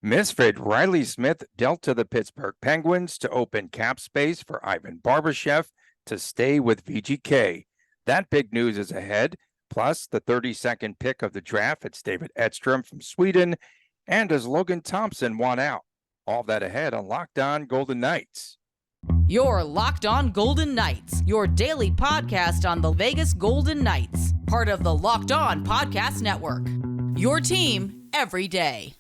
Misfit Riley Smith dealt to the Pittsburgh Penguins to open cap space for Ivan Barbashev to stay with VGK. That big news is ahead, plus the 32nd pick of the draft. It's David Edstrom from Sweden, and does Logan Thompson want out? All that ahead on Locked On Golden Knights. You're Locked On Golden Knights, your daily podcast on the Vegas Golden Knights, part of the Locked On Podcast Network. Your team every day.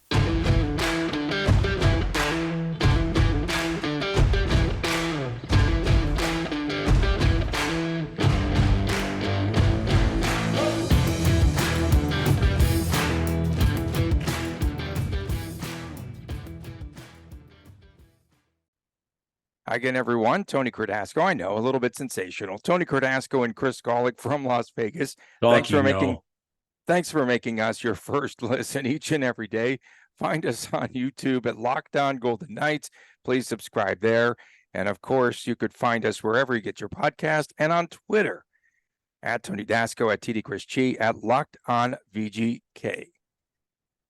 Hi again, everyone. Tony Cardasco. I know, a little bit sensational. Tony Cardasco and Chris Golick from Las Vegas. Thanks for making us your first listen each and every day. Find us on YouTube at Locked On Golden Knights. Please subscribe there. And of course, you could find us wherever you get your podcast and on Twitter at Tony Dasco, at TD Chris Chi, at Locked On VGK.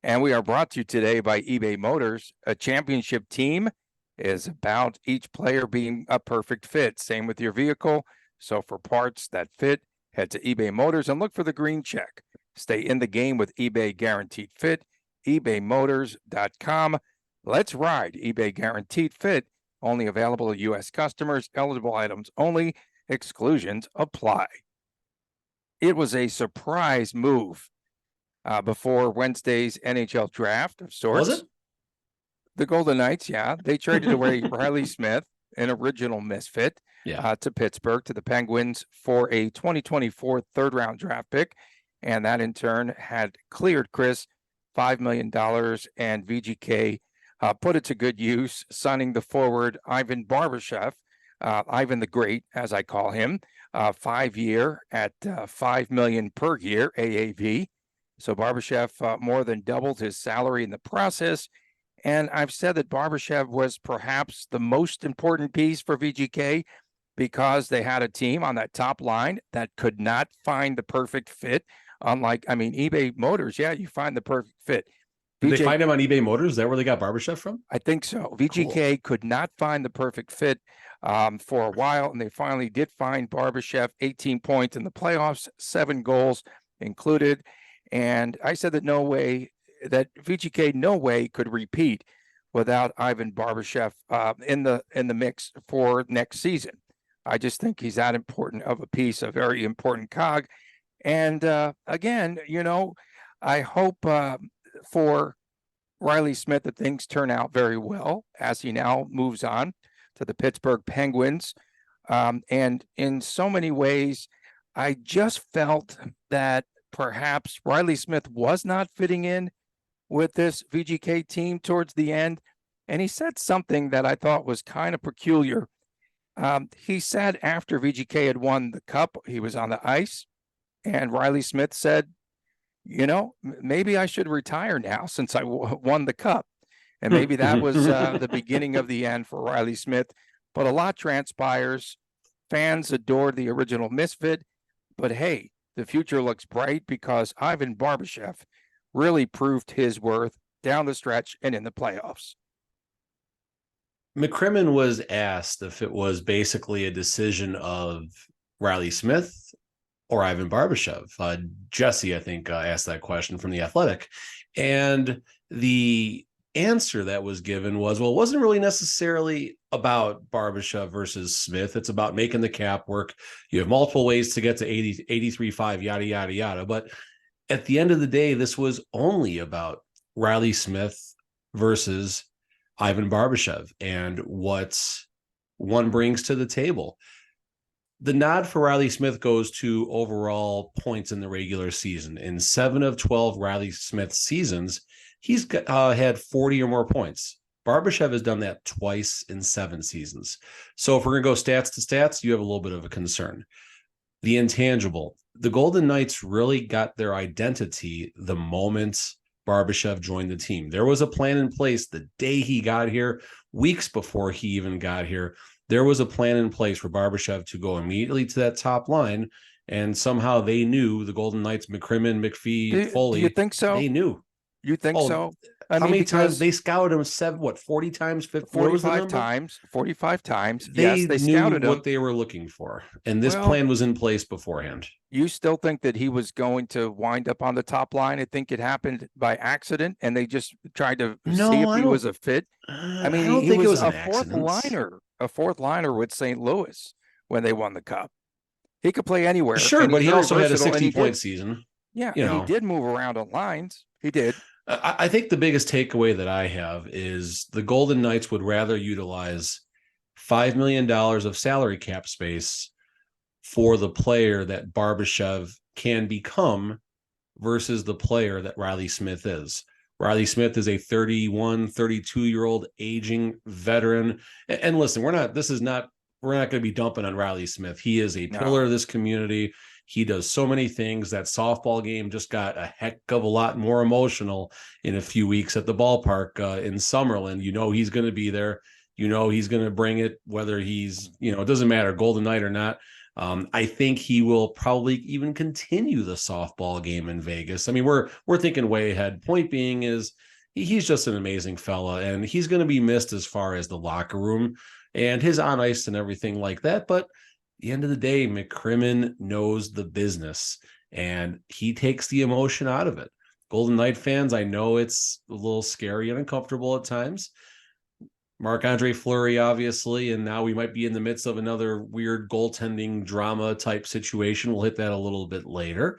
And we are brought to you today by eBay Motors. A championship team is about each player being a perfect fit. Same with your vehicle. So for parts that fit, head to eBay Motors and look for the green check. Stay in the game with eBay Guaranteed Fit, ebaymotors.com. Let's ride. eBay Guaranteed Fit, only available to U.S. customers, eligible items only, exclusions apply. It was a surprise move before Wednesday's NHL draft of sorts. Was it? The Golden Knights, yeah. They traded away Riley Smith, an original misfit, to Pittsburgh, to the Penguins for a 2024 third-round draft pick. And that, in turn, had cleared Chris $5 million, and VGK put it to good use, signing the forward Ivan Barbashev, Ivan the Great, as I call him, 5-year at $5 million per year, AAV. So Barbashev more than doubled his salary in the process. And I've said that Barbashev was perhaps the most important piece for VGK because they had a team on that top line that could not find the perfect fit. Unlike, eBay Motors, you find the perfect fit. Did they find him on eBay Motors? Is that where they got Barbashev from? I think so. VGK could not find the perfect fit for a while, and they finally did find Barbashev. 18 points in the playoffs, 7 goals included. And I said that VGK no way could repeat without Ivan Barbashev in the mix for next season. I just think he's that important of a piece, a very important cog. And again, I hope for Riley Smith that things turn out very well as he now moves on to the Pittsburgh Penguins. And in so many ways, I just felt that perhaps Riley Smith was not fitting in with this VGK team towards the end. And he said something that I thought was kind of peculiar. He said after VGK had won the cup, he was on the ice, and Riley Smith said, maybe I should retire now since I won the cup. And maybe that was the beginning of the end for Riley Smith. But a lot transpires. Fans adored the original misfit. But hey, the future looks bright because Ivan Barbashev really proved his worth down the stretch and in the playoffs. McCrimmon was asked if it was basically a decision of Riley Smith or Ivan Barbashev. Jesse, I think, asked that question from The Athletic. And the answer that was given was, well, it wasn't really necessarily about Barbashev versus Smith. It's about making the cap work. You have multiple ways to get to 83.5, yada, yada, yada. But at the end of the day, this was only about Riley Smith versus Ivan Barbashev and what one brings to the table. The nod for Riley Smith goes to overall points in the regular season. In 7 of 12 Riley Smith seasons, he's had 40 or more points. Barbashev has done that twice in 7 seasons. So if we're going to go stats to stats, you have a little bit of a concern. The intangible. The Golden Knights really got their identity the moment Barbashev joined the team. There was a plan in place the day he got here, weeks before he even got here. There was a plan in place for Barbashev to go immediately to that top line, and somehow they knew, the Golden Knights, McCrimmon, McPhee, Foley. Do you think so? They knew. You think so? I How mean, many times because they scouted him? 40 times? What was the 45 number? times, 45 times. Yes, They they knew scouted him. what they were looking for, and this Well, plan was in place beforehand. you still think that he was going to wind up on the top line? I think it happened by accident, and they just tried to see No, if he was a fit. I I mean, don't he think it was was an accident. a fourth liner with St. Louis when they won the cup. He could play anywhere, Sure, and he's but he very also had a versatile, and he 60-point did. season. Yeah, You and he know, did move around on lines. He did. I think the biggest takeaway that I have is the Golden Knights would rather utilize $5 million of salary cap space for the player that Barbashev can become versus the player that Riley Smith is. Riley Smith is a 31, 32-year-old aging veteran. And listen, we're not going to be dumping on Riley Smith. He is a pillar of this community. He does so many things. That softball game just got a heck of a lot more emotional in a few weeks at the ballpark in Summerlin. You know he's going to be there. You know he's going to bring it, whether he's, it doesn't matter, Golden Knight or not. I think he will probably even continue the softball game in Vegas. I mean, we're thinking way ahead. Point being is he's just an amazing fella, and he's going to be missed as far as the locker room and his on ice and everything like that. But at the end of the day, McCrimmon knows the business, and he takes the emotion out of it. Golden Knight fans, I know it's a little scary and uncomfortable at times. Marc-Andre Fleury, obviously, and now we might be in the midst of another weird goaltending drama type situation. We'll hit that a little bit later.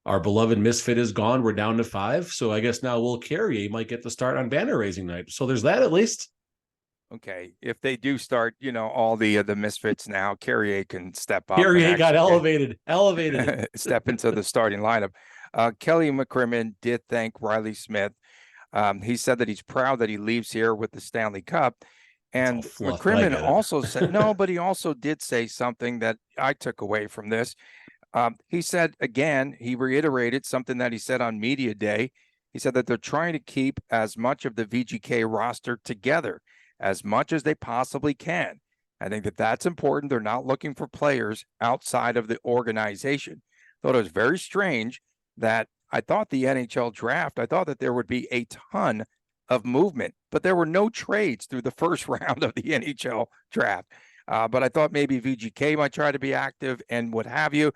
Our beloved misfit is gone. We're down to 5. So I guess now Will Carrier might get the start on banner raising night. So there's that at least. Okay, if they do start, all the misfits now, Carrier can step up. Carrier got elevated. Step into the starting lineup. Kelly McCrimmon did thank Riley Smith. He said that he's proud that he leaves here with the Stanley Cup. And McCrimmon also said, no, but he also did say something that I took away from this. He said, again, he reiterated something that he said on Media Day. He said that they're trying to keep as much of the VGK roster together as much as they possibly can. I think that that's important. They're not looking for players outside of the organization. Thought it was very strange that I thought the NHL draft, I thought that there would be a ton of movement, but there were no trades through the first round of the NHL draft. But I thought maybe VGK might try to be active and what have you.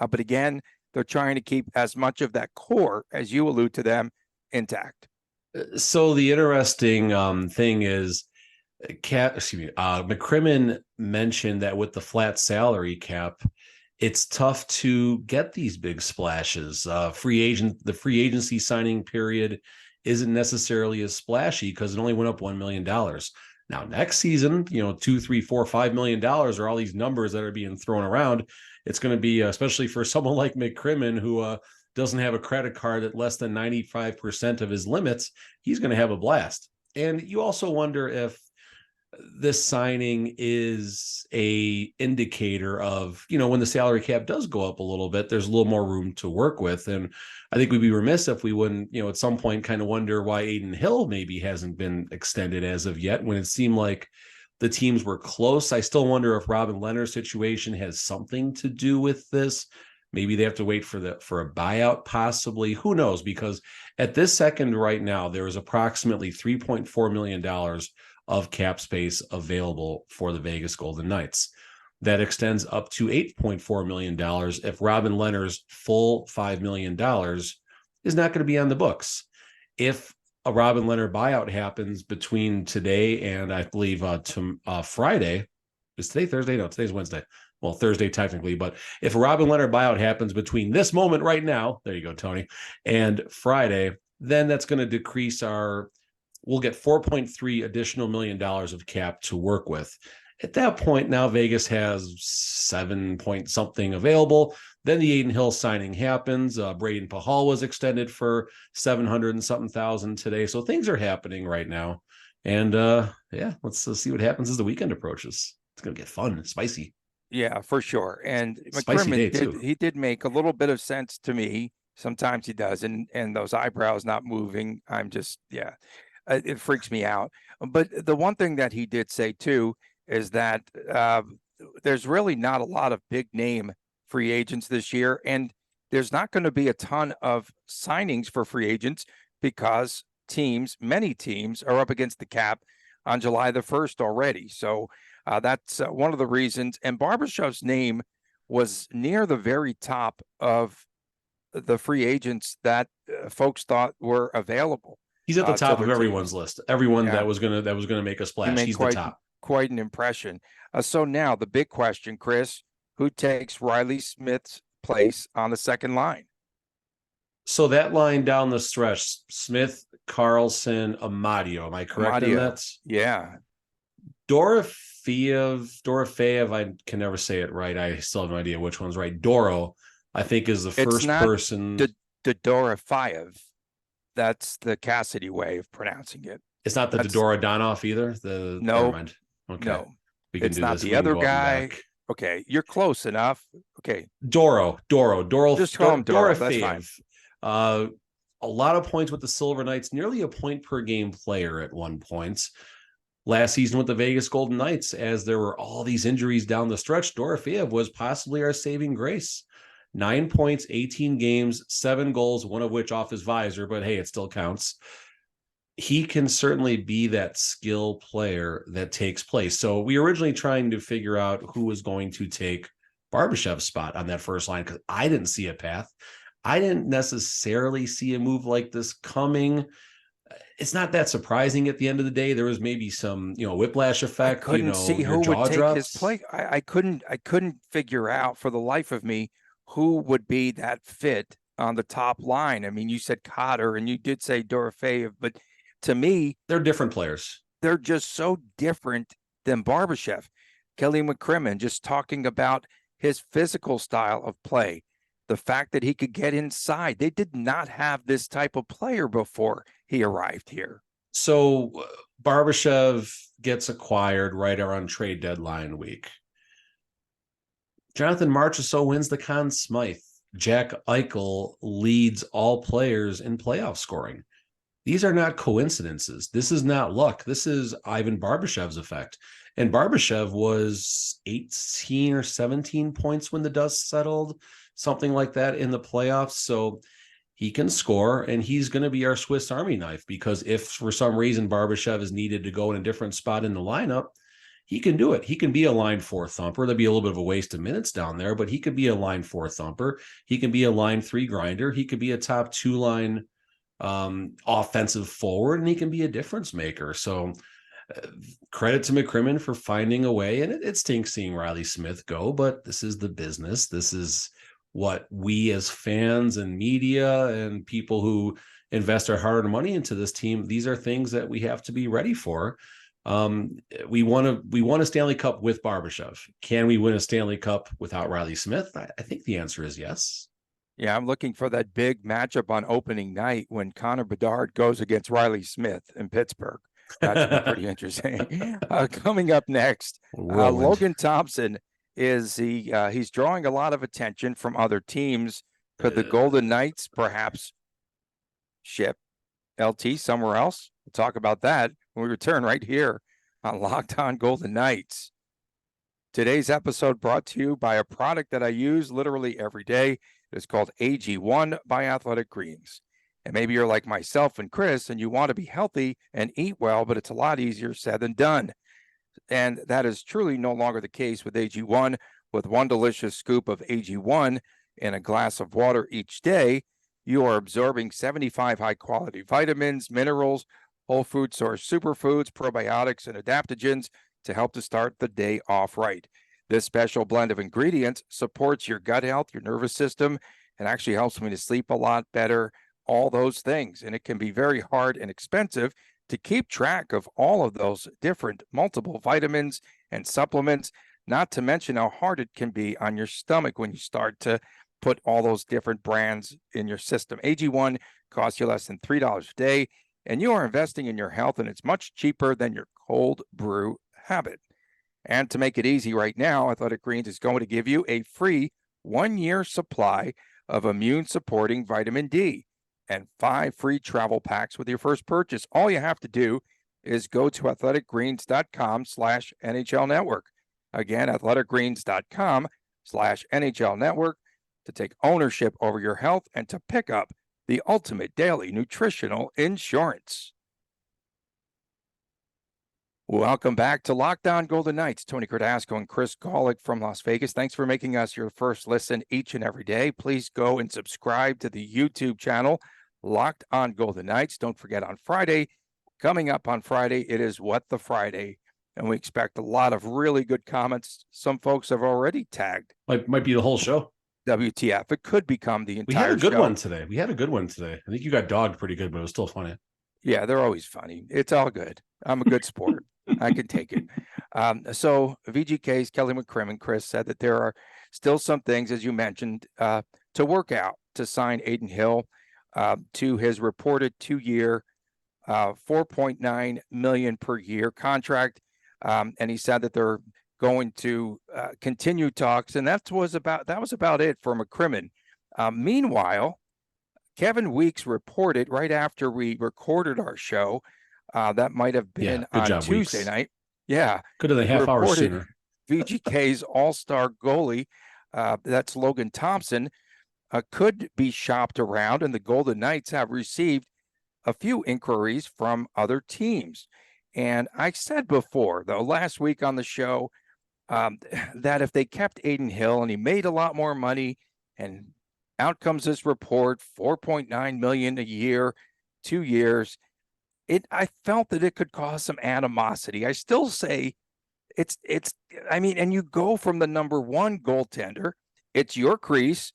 But again, they're trying to keep as much of that core, as you allude to them, intact. So the interesting thing is, McCrimmon mentioned that with the flat salary cap, it's tough to get these big splashes. The free agency signing period isn't necessarily as splashy because it only went up $1 million. Now, next season, $2, $3, $4, $5 million are all these numbers that are being thrown around. It's going to be, especially for someone like McCrimmon, who doesn't have a credit card at less than 95% of his limits, he's going to have a blast. And you also wonder if this signing is a indicator of, when the salary cap does go up a little bit, there's a little more room to work with. And I think we'd be remiss if we wouldn't, at some point kind of wonder why Adin Hill maybe hasn't been extended as of yet, when it seemed like the teams were close. I still wonder if Robin Lehner's situation has something to do with this. Maybe they have to wait for a buyout, possibly. Who knows? Because at this second right now, there is approximately $3.4 million of cap space available for the Vegas Golden Knights. That extends up to $8.4 million if Robin Lehner's full $5 million is not going to be on the books. If a Robin Lehner buyout happens between today and I believe Friday, is today Thursday? No, today's Wednesday. Well, Thursday technically, but if a Robin Lehner buyout happens between this moment right now, there you go, Tony, and Friday, then that's going to decrease we'll get 4.3 additional million dollars of cap to work with. At that point, now Vegas has 7 point something available. Then the Adin Hill signing happens. Braden Pahal was extended for 700 and something thousand today. So things are happening right now. And let's see what happens as the weekend approaches. It's going to get fun, spicy. Yeah, for sure. And McCrimmon did make a little bit of sense to me. Sometimes he does. And those eyebrows not moving, I'm just, it freaks me out. But the one thing that he did say too is that there's really not a lot of big name free agents this year. And there's not going to be a ton of signings for free agents because many teams are up against the cap on July the 1st already. So that's one of the reasons. And Barbashev's name was near the very top of the free agents that folks thought were available. He's at the top of their everyone's teams. list. Everyone Yeah. that was gonna make a splash. He's the top. Quite an impression. So now the big question, Chris, who takes Riley Smith's place on the second line? So that line down the stretch, Smith, Carlson, Amadio. Am I correct in that? Yeah. Dorofeyev, I can never say it right. I still have no idea which one's right. Doro, I think, is the first person. Dorofeyev. That's the Cassidy way of pronouncing it. It's not the Dorodonov either. No. Okay. No. We can it's do not this. the other guy. Okay, you're close enough. Okay. Doro. Just call him Doro. That's fine. A lot of points with the Silver Knights, nearly a point per game player at one point. Last season with the Vegas Golden Knights, as there were all these injuries down the stretch, Dorofeyev was possibly our saving grace. 9 points, 18 games, 7 goals, one of which off his visor, but hey, it still counts. He can certainly be that skill player that takes place. So we were originally trying to figure out who was going to take Barbashev's spot on that first line, because I didn't see a path. I didn't necessarily see a move like this coming. It's not that surprising at the end of the day. There was maybe some, whiplash effect. I couldn't see who would take his place. I couldn't figure out for the life of me who would be that fit on the top line. I mean, you said Cotter and you did say Dorofeyev, but to me, they're different players. They're just so different than Barbashev. Kelly McCrimmon just talking about his physical style of play, the fact that he could get inside. They did not have this type of player before he arrived here. So Barbashev gets acquired right around trade deadline week. Jonathan Marchessault wins the Conn Smythe. Jack Eichel leads all players in playoff scoring. These are not coincidences. This is not luck. This is Ivan Barbashev's effect. And Barbashev was 18 or 17 points when the dust settled, something like that in the playoffs. So he can score, and he's going to be our Swiss Army knife, because if for some reason Barbashev is needed to go in a different spot in the lineup, he can do it. He can be a line 4 thumper. There'd be a little bit of a waste of minutes down there, but he could be a line 4 thumper. He can be a line 3 grinder. He could be a top 2 line offensive forward, and he can be a difference maker. So credit to McCrimmon for finding a way. And it stinks seeing Riley Smith go, but this is the business. This is what we as fans and media and people who invest our hard-earned money into this team, these are things that we have to be ready for. We won a Stanley Cup with Barbashev. Can we win a Stanley Cup without Riley Smith? I think the answer is yes. Yeah, I'm looking for that big matchup on opening night when Connor Bedard goes against Riley Smith in Pittsburgh. That should be pretty interesting. Coming up next, Logan Thompson he's drawing a lot of attention from other teams. Could the Golden Knights perhaps ship LT somewhere else? We'll talk about that when we return right here on Locked On Golden Knights. Today's episode brought to you by a product that I use literally every day. It's called AG1 by Athletic Greens. And maybe you're like myself and Chris, and you want to be healthy and eat well, but it's a lot easier said than done. And that is truly no longer the case with AG1. With one delicious scoop of AG1 in a glass of water each day, you are absorbing 75 high-quality vitamins, minerals, whole food source superfoods, probiotics, and adaptogens to help to start the day off right. This special blend of ingredients supports your gut health, your nervous system, and actually helps me to sleep a lot better, all those things. And it can be very hard and expensive to keep track of all of those different multiple vitamins and supplements, not to mention how hard it can be on your stomach when you start to put all those different brands in your system. AG1 costs you less than $3 a day, and you are investing in your health, and it's much cheaper than your cold brew habit. And to make it easy right now, Athletic Greens is going to give you a free 1-year supply of immune-supporting vitamin D and 5 free travel packs with your first purchase. All you have to do is go to athleticgreens.com/NHL Network. Again, athleticgreens.com/NHL Network to take ownership over your health and to pick up the ultimate daily nutritional insurance. Welcome back to Locked On Golden Knights. Tony Cardasco and Chris Golick from Las Vegas. Thanks for making us your first listen each and every day. Please go and subscribe to the YouTube channel, Locked On Golden Knights. Don't forget on Friday, coming up on Friday, it is What the Friday. And we expect a lot of really good comments. Some folks have already tagged. Might be the whole show. WTF. It could become the entire show. We had a good one today. I think you got dogged pretty good, but it was still funny. Yeah, they're always funny. It's all good. I'm a good sport. I can take it. So VGK's Kelly McCrimmon, Chris, said that there are still some things, as you mentioned, to work out to sign Adin Hill to his reported 2-year, $4.9 million per year contract. And he said that they're going to continue talks, and that was about it for McCrimmon. Meanwhile, Kevin Weeks reported right after we recorded our show, that might have been on job, Tuesday Weeks. night. Yeah. Could have been a half hour sooner. VGK's all-star goalie, that's Logan Thompson, could be shopped around, and the Golden Knights have received a few inquiries from other teams. And I said before, though, last week on the show, that if they kept Adin Hill and he made a lot more money, and out comes this report, $4.9 million a year, 2 years, I felt that it could cause some animosity. I still say and you go from the number 1 goaltender, it's your crease,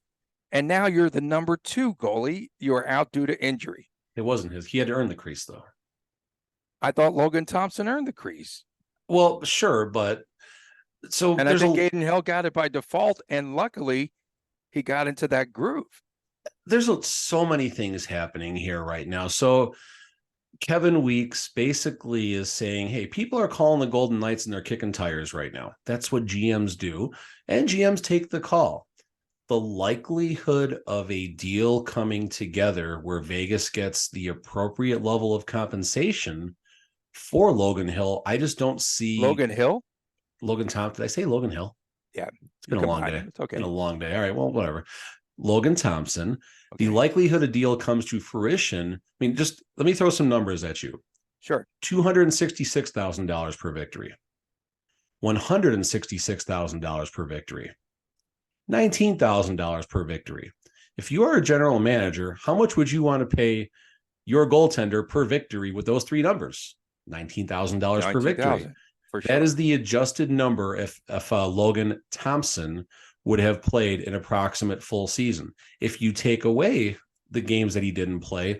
and now you're the number 2 goalie. You're out due to injury. It wasn't his. He had to earn the crease, though. I thought Logan Thompson earned the crease. Well, sure, but and I think Adin Hill got it by default, and luckily he got into that groove. There's so many things happening here right now. So Kevin Weeks basically is saying, hey, people are calling the Golden Knights and they're kicking tires right now. That's what GMs do, and GMs take the call. The likelihood of a deal coming together where Vegas gets the appropriate level of compensation for Logan Hill, I just don't see. Logan Hill? Logan Thompson. Did I say Logan Hill? Yeah. It's been a long day. It's okay. It's been a long day. All right. Well, whatever. Logan Thompson. Okay. The likelihood a deal comes to fruition. I mean, just let me throw some numbers at you. Sure. $266,000 per victory. $166,000 per victory. $19,000 per victory. If you are a general manager, how much would you want to pay your goaltender per victory with those 3 numbers? $19,000 per victory. For sure. That is the adjusted number if Logan Thompson would have played an approximate full season. If you take away the games that he didn't play,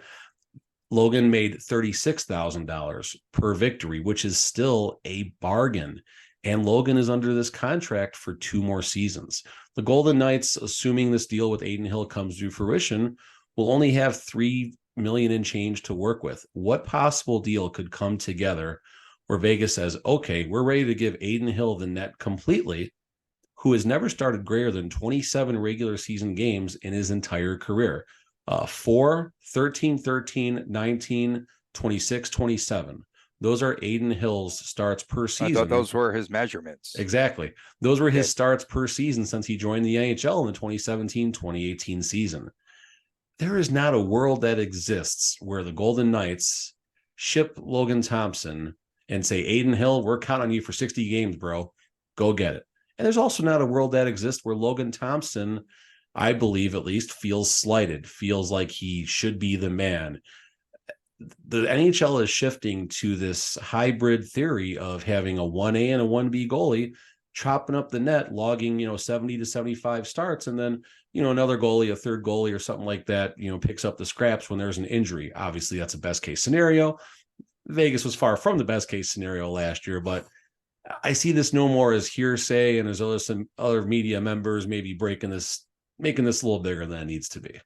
Logan made $36,000 per victory, which is still a bargain. And Logan is under this contract for 2 more seasons. The Golden Knights, assuming this deal with Adin Hill comes to fruition, will only have $3 million in change to work with. What possible deal could come together where Vegas says, okay, we're ready to give Adin Hill the net completely, who has never started greater than 27 regular season games in his entire career? 4, 13, 13, 19, 26, 27. Those are Adin Hill's starts per season. I thought those were his measurements. Exactly. Those were his starts per season since he joined the NHL in the 2017-2018 season. There is not a world that exists where the Golden Knights ship Logan Thompson and say, Adin Hill, we're counting on you for 60 games, bro. Go get it. And there's also not a world that exists where Logan Thompson, I believe at least, feels slighted, feels like he should be the man. The NHL is shifting to this hybrid theory of having a 1A and a 1B goalie, chopping up the net, logging, 70 to 75 starts, and then, another goalie, a third goalie or something like that, picks up the scraps when there's an injury. Obviously, that's a best case scenario. Vegas was far from the best case scenario last year, but I see this no more as hearsay, and there's some other media members maybe making this a little bigger than it needs to be.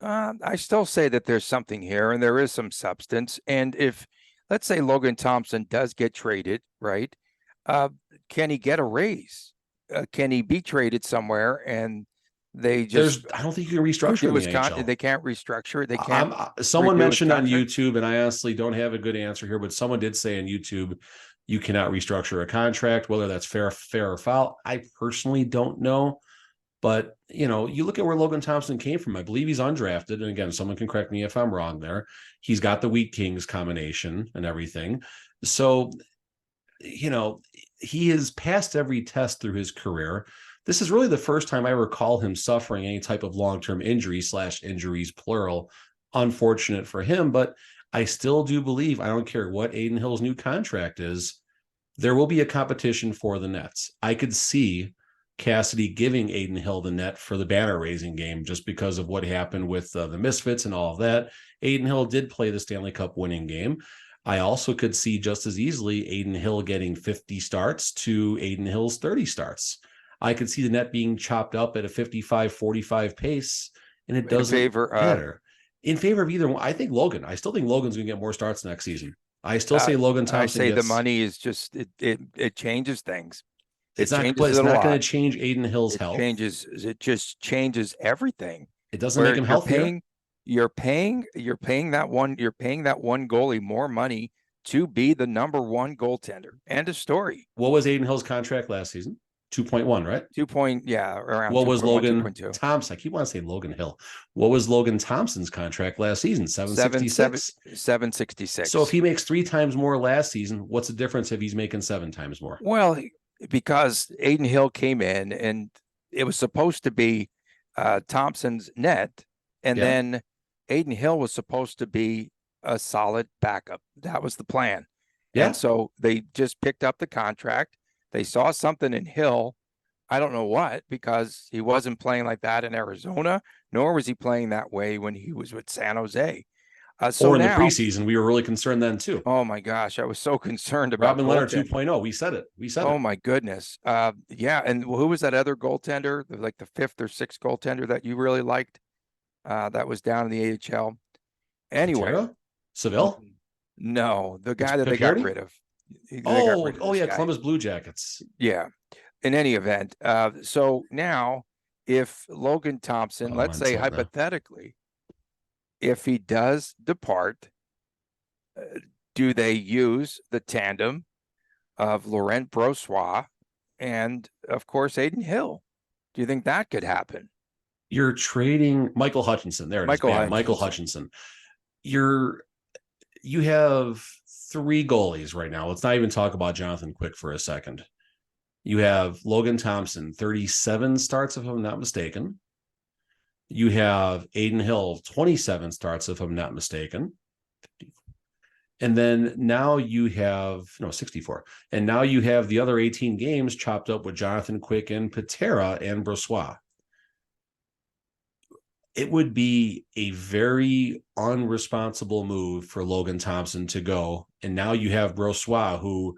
I still say that there's something here, and there is some substance. And if, let's say, Logan Thompson does get traded, right? Can he get a raise? Can he be traded somewhere? And I don't think you can restructure the NHL. They can't restructure it. They can't. Someone mentioned on YouTube, and I honestly don't have a good answer here, but someone did say on YouTube, you cannot restructure a contract, whether that's fair or foul. I personally don't know. But, you look at where Logan Thompson came from. I believe he's undrafted. And again, someone can correct me if I'm wrong there. He's got the Wheat Kings combination and everything. So, he has passed every test through his career. This is really the first time I recall him suffering any type of long-term injuries, plural. Unfortunate for him, but I still do believe, I don't care what Adin Hill's new contract is, there will be a competition for the nets. I could see Cassidy giving Adin Hill the net for the banner raising game just because of what happened with the Misfits and all of that. Adin Hill did play the Stanley Cup winning game. I also could see just as easily Adin Hill getting 50 starts to Adin Hill's 30 starts. I could see the net being chopped up at a 55-45 pace, and it doesn't matter. In favor of either one, I still think Logan's going to get more starts next season. I still say Logan Thompson. I say the money is just, it changes things. It's not going to change Adin Hill's health. It just changes everything. It doesn't make him healthier. You're paying that one goalie more money to be the number one goaltender. End of story. What was Adin Hill's contract last season? 2.1, right? Around. What was Logan Thompson? I keep wanting to say Logan Hill. What was Logan Thompson's contract last season? 766. 766. So if he makes 3 times more last season, what's the difference if he's making 7 times more? Well, because Adin Hill came in and it was supposed to be Thompson's net, and then Adin Hill was supposed to be a solid backup. That was the plan. Yeah. And so they just picked up the contract. They saw something in Hill. I don't know what, because he wasn't playing like that in Arizona, nor was he playing that way when he was with San Jose. Or in the preseason, we were really concerned then too. Oh my gosh, I was so concerned about Robin Leonard 2.0. We said it. Oh my goodness. Yeah, and who was that other goaltender, like the 5th or 6th goaltender that you really liked? That was down in the AHL. Anyway, Seville? No, the guy that they got rid of. Columbus Blue Jackets. Yeah. In any event, so now if Logan Thompson, let's say hypothetically, if he does depart, do they use the tandem of Laurent Brossoit and, of course, Adin Hill? Do you think that could happen? You're trading Michael Hutchinson. There it is. Michael Hutchinson. You have 3 goalies right now. Let's not even talk about Jonathan Quick for a second. You have Logan Thompson, 37 starts, if I'm not mistaken. You have Adin Hill, 27 starts, if I'm not mistaken. And then now you have, 64. And now you have the other 18 games chopped up with Jonathan Quick and Patera and Brossoit. It would be a very unresponsible move for Logan Thompson to go. And now you have Brossoit, who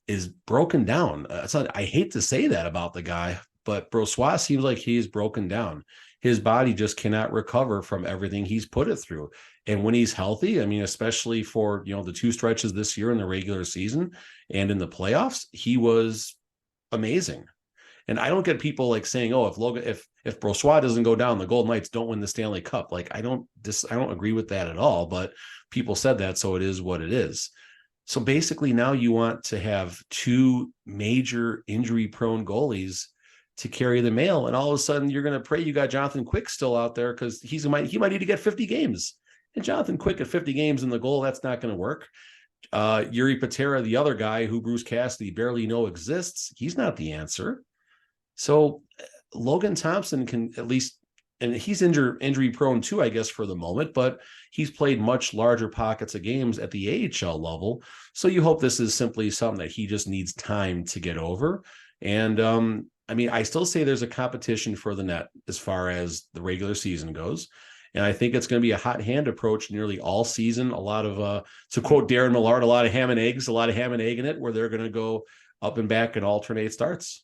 is broken down. I hate to say that about the guy, but Brossoit seems like he's broken down. His body just cannot recover from everything he's put it through. And when he's healthy, I mean, especially for, the 2 stretches this year in the regular season and in the playoffs, he was amazing. And I don't get people like saying, "Oh, if Brossoit doesn't go down, the Golden Knights don't win the Stanley Cup." Like I don't agree with that at all. But people said that, so it is what it is. So basically, now you want to have 2 major injury-prone goalies to carry the mail, and all of a sudden you're going to pray you got Jonathan Quick still out there because he might need to get 50 games. And Jonathan Quick at 50 games in the goal, that's not going to work. Yuri Patera, the other guy who Bruce Cassidy barely know exists, he's not the answer. So Logan Thompson can at least, and he's injury prone too, I guess, for the moment, but he's played much larger pockets of games at the AHL level. So you hope this is simply something that he just needs time to get over. And I still say there's a competition for the net as far as the regular season goes. And I think it's going to be a hot hand approach nearly all season. A lot of, to quote Darren Millard, a lot of ham and egg in it, where they're going to go up and back and alternate starts.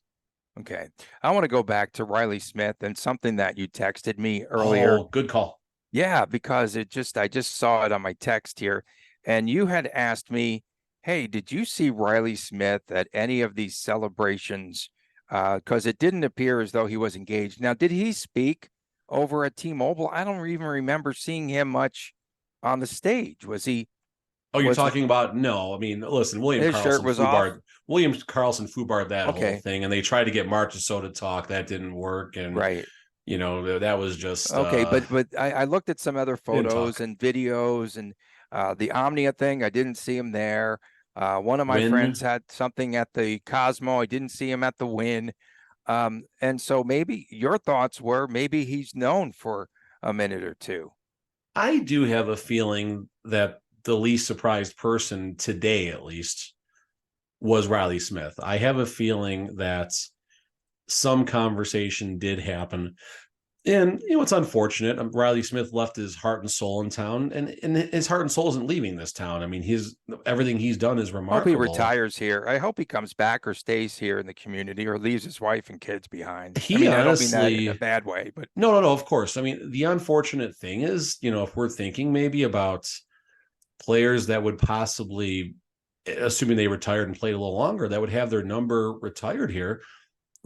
Okay. I want to go back to Riley Smith and something that you texted me earlier. Oh, good call. Yeah, because I just saw it on my text here. And you had asked me, hey, did you see Riley Smith at any of these celebrations? Because it didn't appear as though he was engaged. Now, did he speak over at T-Mobile? I don't even remember seeing him much on the stage. Was he Oh, you're Was the- talking about no. I mean, listen, his shirt was off? William Carlson foobarred that whole Okay, thing, and they tried to get Marchessault to talk. That didn't work, and right. that was just Okay, but I looked at some other didn't photos talk. and videos and the Omnia thing. I didn't see him there. One of my friends Win. had something at the Cosmo. I didn't see him at the Win. And so maybe your thoughts were maybe he's known for a minute or two. I do have a feeling that the least surprised person today, at least, was Riley Smith. I have a feeling that some conversation did happen. And, it's unfortunate. Riley Smith left his heart and soul in town, and his heart and soul isn't leaving this town. I mean, everything he's done is Hope he remarkable. retires here. I hope he comes back or stays here in the community or leaves his wife and kids behind. He I mean, honestly, I don't mean that in a bad way, but no, of course. I mean, the unfortunate thing is, if we're thinking maybe about players that would possibly, assuming they retired and played a little longer, that would have their number retired here.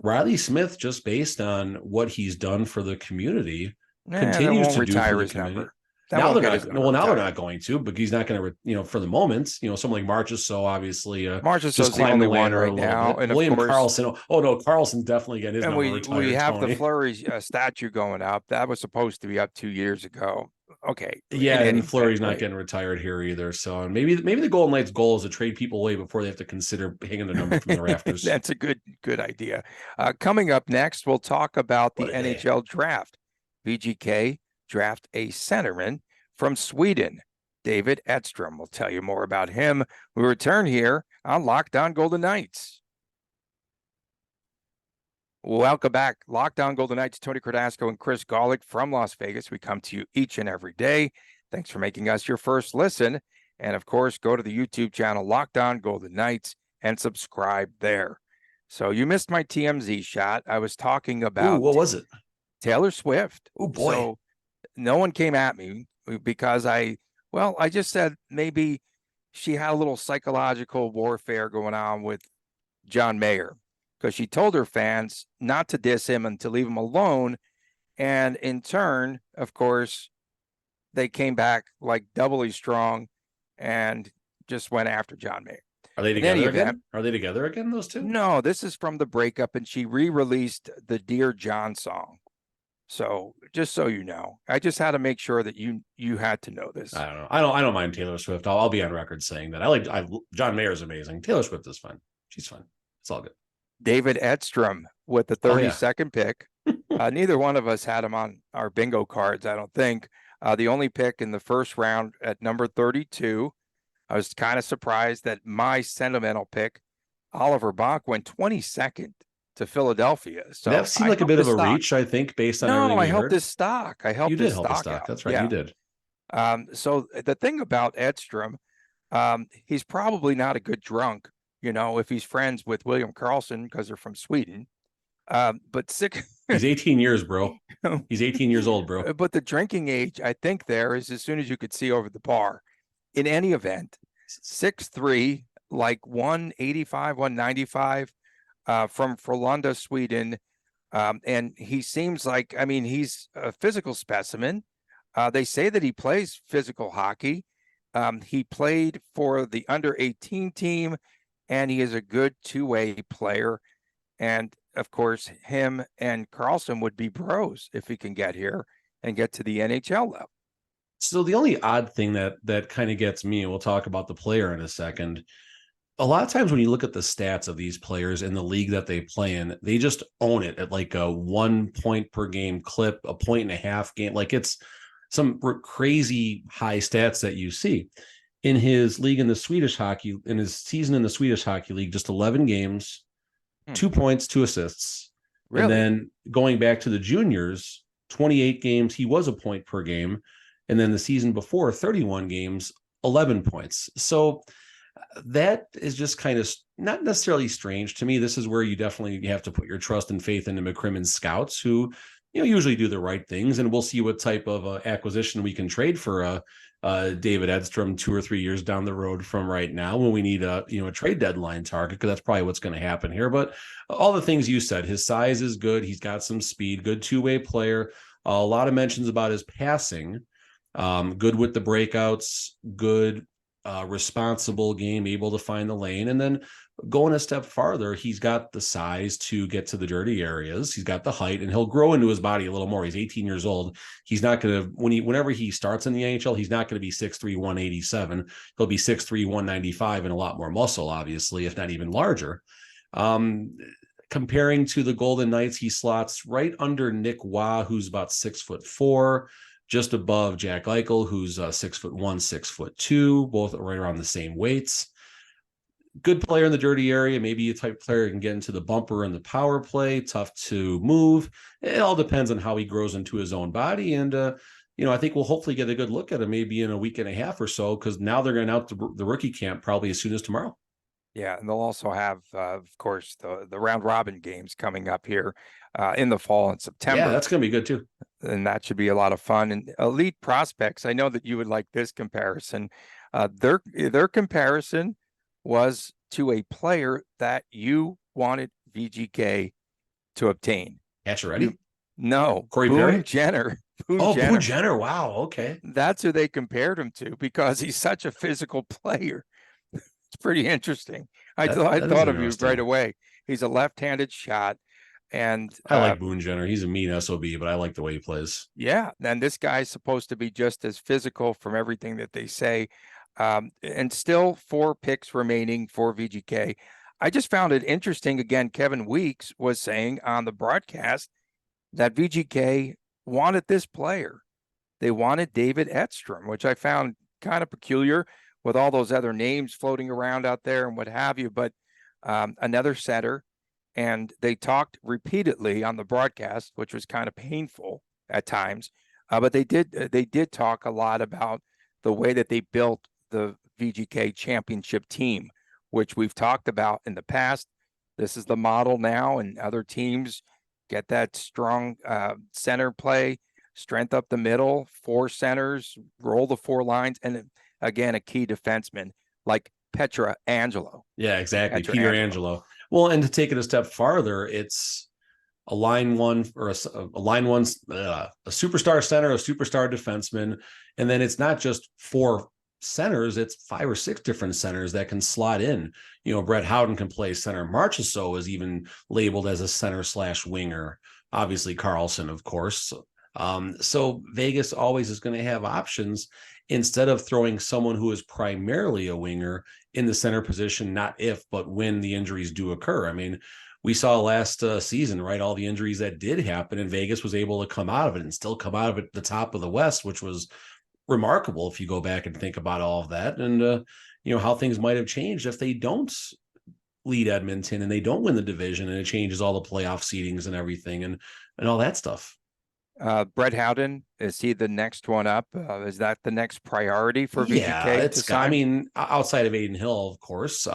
Riley Smith, just based on what he's done for the community, continues to do for the community. Now they're not going to, but he's not going to, for the moment, someone like Marchessault, obviously, Marchessault's the only one right now. And William of course, Carlson. Oh no, Carlson's definitely getting his and number retired. we have Tony. the Fleury statue going up. That was supposed to be up 2 years ago. Okay. Yeah, and Fleury's not getting retired here either. So maybe the Golden Knights' goal is to trade people away before they have to consider hanging the number from the rafters. That's a good idea. Coming up next, we'll talk about the NHL draft. VGK draft a centerman from Sweden. David Edstrom will tell you more about him. We return here on Locked On Golden Knights. Welcome back. Locked On Golden Knights, Tony Cardasco and Chris Golick from Las Vegas. We come to you each and every day. Thanks for making us your first listen. And of course, go to the YouTube channel, Locked On Golden Knights, and subscribe there. So you missed my TMZ shot. I was talking about what was it? Taylor Swift. Oh boy. So no one came at me because I just said maybe she had a little psychological warfare going on with John Mayer, because she told her fans not to diss him and to leave him alone. And in turn, of course, they came back like doubly strong and just went after John Mayer. Are they together again? Are they together again, those two? No, this is from the breakup, and she re-released the Dear John song. So just so you know, I just had to make sure that you had to know this. I don't know. I don't mind Taylor Swift. I'll be on record saying that. John Mayer's amazing. Taylor Swift is fun. She's fun. It's all good. David Edstrom with the 32nd pick. Neither one of us had him on our bingo cards, I don't think. The only pick in the first round at number 32. I was kind of surprised that my sentimental pick, Oliver Bach, went 22nd to Philadelphia. So that seemed like a bit of a reach, I think, based on everything we heard. helped his stock. You did help his stock. That's right. Yeah. You did. So the thing about Edstrom, he's probably not a good drunk, if he's friends with William Karlsson because they're from Sweden. But he's 18 years, bro. He's 18 years old, bro. But the drinking age, I think there is as soon as you could see over the bar. In any event, 6'3", like 185, 195, from Frölunda, Sweden. And he seems like, he's a physical specimen. They say that he plays physical hockey. He played for the under-18 team, and he is a good two-way player. And, of course, him and Karlsson would be bros if he can get here and get to the NHL level. So the only odd thing that kind of gets me, and we'll talk about the player in a second, a lot of times when you look at the stats of these players in the league that they play in, they just own it at like a 1 point per game clip, 1.5 game. Like it's some crazy high stats that you see. In his league in his season in the Swedish Hockey League, just 11 games, 2 points, 2 assists. Really? And then going back to the juniors, 28 games, he was a point per game. And then the season before, 31 games, 11 points. So that is just kind of not necessarily strange to me. This is where you definitely have to put your trust and faith into McCrimmon's scouts, who usually do the right things. And we'll see what type of acquisition we can trade for David Edstrom 2 or 3 years down the road from right now, when we need a trade deadline target, because that's probably what's going to happen here. But all the things you said, his size is good. He's got some speed, good two-way player. A lot of mentions about his passing. Good with the breakouts, good responsible game, able to find the lane. And then going a step farther, he's got the size to get to the dirty areas. He's got the height, and he'll grow into his body a little more. He's 18 years old. He's not going to, whenever he starts in the NHL, he's not going to be 6'3", 187. He'll be 6'3", 195 and a lot more muscle, obviously, if not even larger. Comparing to the Golden Knights, he slots right under Nick Waugh, who's about 6'4", just above Jack Eichel, who's 6'1", 6'2", both right around the same weights. Good player in the dirty area, maybe a type of player who can get into the bumper and the power play, tough to move. It all depends on how he grows into his own body. And, I think we'll hopefully get a good look at him maybe in a week and a half or so, because now they're going out to the rookie camp probably as soon as tomorrow. Yeah, and they'll also have, of course, the round robin games coming up here in the fall in September. Yeah, that's going to be good too. And that should be a lot of fun. And elite prospects, I know that you would like this comparison. Their comparison was to a player that you wanted VGK to obtain. Pacioretty? No, Corey Boone Perry? Jenner. Boone Jenner. Wow. Okay. That's who they compared him to because he's such a physical player. It's pretty interesting. I thought of you right away. He's a left-handed shot. And I like Boone Jenner. He's a mean SOB, but I like the way he plays. Yeah. And this guy's supposed to be just as physical from everything that they say. And still 4 picks remaining for VGK. I just found it interesting. Again, Kevin Weeks was saying on the broadcast that VGK wanted this player. They wanted David Edstrom, which I found kind of peculiar with all those other names floating around out there and what have you. But another setter. And they talked repeatedly on the broadcast, which was kind of painful at times. But they did talk a lot about the way that they built the VGK championship team, which we've talked about in the past. This is the model now, and other teams get that strong center play, strength up the middle, 4 centers, roll the 4 lines, and again, a key defenseman like Pietrangelo. Yeah, exactly. Pietrangelo. Well, and to take it a step farther, it's a line one or a superstar center, a superstar defenseman. And then it's not just 4 centers, it's 5 or 6 different centers that can slot in. Brett Howden can play center. Marchessault is even labeled as a center/winger. Obviously, Carlson, of course. So Vegas always is going to have options instead of throwing someone who is primarily a winger in the center position, not if, but when the injuries do occur. I mean, we saw last season, right, all the injuries that did happen, and Vegas was able to come out of it and still come out of it at the top of the West, which was remarkable if you go back and think about all of that and, how things might have changed if they don't lead Edmonton and they don't win the division, and it changes all the playoff seedings and everything and all that stuff. Brett Howden, is he the next one up? Is that the next priority for VGK to sign? I mean, outside of Aiden Hill, of course.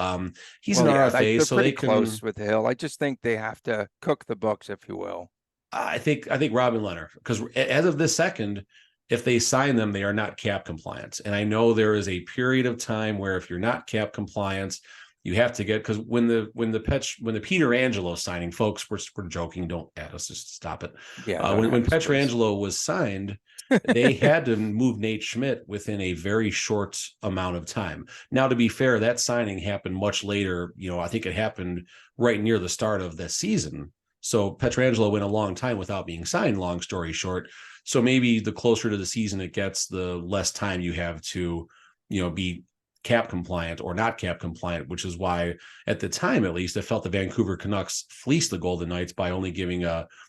He's an RFA, so they can close with Hill. I just think they have to cook the books, if you will. I think Robin Leonard, because as of this second, if they sign them, they are not cap compliant. And I know there is a period of time where if you're not cap compliant, you have to get, because when the Pietrangelo signing, folks, we're joking, don't add us, just stop it. Yeah. When Pietrangelo was signed, they had to move Nate Schmidt within a very short amount of time. Now, to be fair, that signing happened much later. I think it happened right near the start of the season. So Pietrangelo went a long time without being signed, long story short. So maybe the closer to the season it gets, the less time you have to, be cap compliant or not cap compliant, which is why at the time, at least, I felt the Vancouver Canucks fleeced the Golden Knights by only giving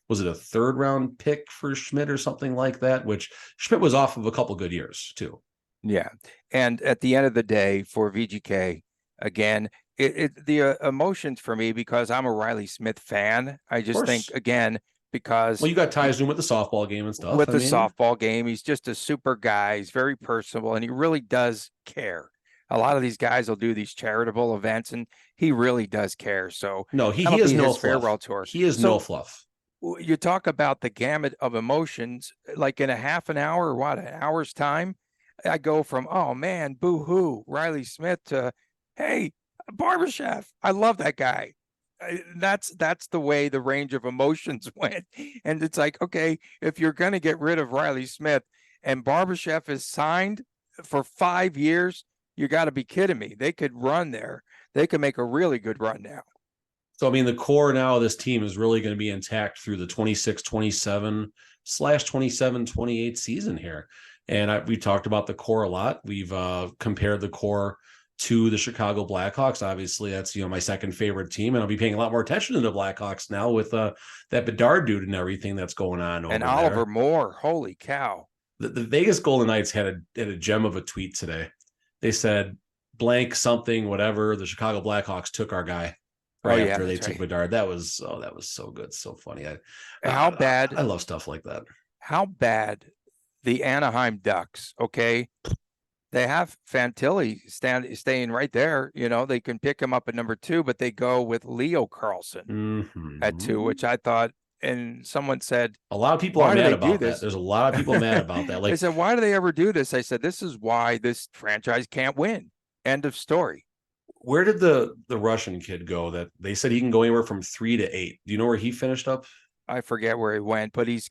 was it a 3rd round pick for Schmidt or something like that, which Schmidt was off of a couple good years too. Yeah. And at the end of the day for VGK, again, the emotions for me, because I'm a Riley Smith fan, I just think, again, because you got ties to him with the softball game and stuff. Softball game, he's just a super guy. He's very personable, and he really does care. A lot of these guys will do these charitable events, and he really does care. So no, he is no farewell tour. He is no fluff. You talk about the gamut of emotions, like in a half an hour or an hour's time, I go from, oh man, boo-hoo, Riley Smith, to, hey, Barbashev, I love that guy. That's the way the range of emotions went. And it's like, okay, if you're going to get rid of Riley Smith and Barbashev is signed for 5 years, You got to be kidding me. They could run there. They could make a really good run now. So, I mean, the core now of this team is really going to be intact through the 26-27/27-28 season here. And we talked about the core a lot. We've compared the core to the Chicago Blackhawks. Obviously, that's, my second favorite team. And I'll be paying a lot more attention to the Blackhawks now with that Bedard dude and everything that's going on over And there. Oliver Moore, holy cow. The Vegas Golden Knights had a gem of a tweet today. They said, blank something, whatever, the Chicago Blackhawks took our guy. After they took Bedard. That was so good, so funny. How bad? I love stuff like that. How bad the Anaheim Ducks, okay? They have Fantilli staying right there. They can pick him up at number 2, but they go with Leo Carlson at 2, which I thought, and someone said, a lot of people are mad about that. There's a lot of people mad about that. They said, why do they ever do this? I said, this is why this franchise can't win. End of story. Where did the Russian kid go that they said he can go anywhere from 3 to 8? Do you know where he finished up? I forget where he went, but he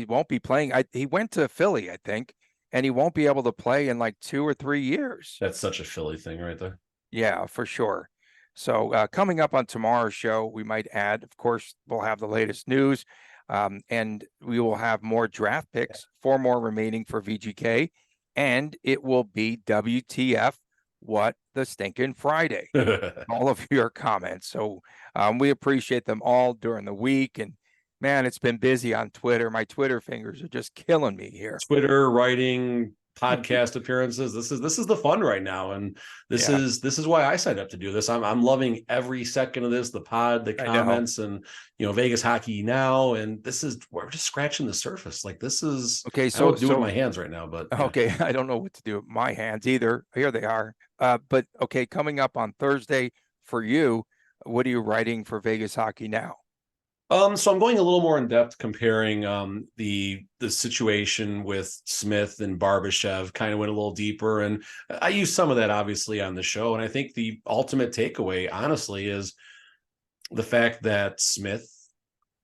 won't be playing. He went to Philly, I think, and he won't be able to play in like 2 or 3 years. That's such a Philly thing right there. Yeah, for sure. So coming up on tomorrow's show, we might add, of course, we'll have the latest news, and we will have more draft picks, 4 more remaining for VGK, and it will be WTF, what the stinking Friday. All of your comments. So we appreciate them all during the week. And man, it's been busy on Twitter. My Twitter fingers are just killing me here. Twitter, writing, podcast appearances. This is the fun right now. And this is why I signed up to do this. I'm loving every second of this, the pod, the comments, and Vegas Hockey Now. And we're just scratching the surface. Like, this is okay. So I don't do it with my hands right now, but okay. I don't know what to do with my hands either. Here they are. But okay, coming up on Thursday for you, what are you writing for Vegas Hockey Now? So I'm going a little more in depth, comparing the situation with Smith and Barbashev. Kind of went a little deeper, and I used some of that obviously on the show. And I think the ultimate takeaway, honestly, is the fact that Smith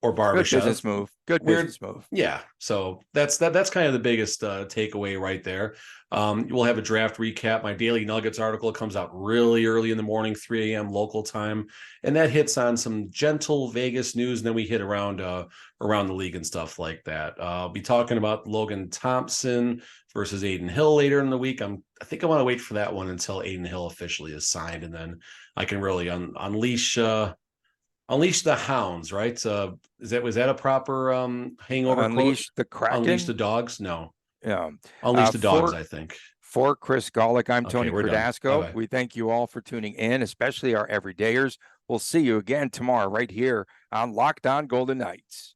or Barbashev, good business move. Yeah, so that's kind of the biggest takeaway right there. We'll have a draft recap. My Daily Nuggets article comes out really early in the morning, 3 a.m. local time, and that hits on some gentle Vegas news, and then we hit around the league and stuff like that. I'll be talking about Logan Thompson versus Aiden Hill later in the week. I think I want to wait for that one until Aiden Hill officially is signed, and then I can really unleash the hounds, right? Was that a proper hangover Unleash quote? The Kraken? Unleash the dogs? No. Yeah. Unleash the dogs, I think. For Chris Golick, I'm Tony Cardasco. Done. We thank you all for tuning in, especially our everydayers. We'll see you again tomorrow right here on Locked On Golden Knights.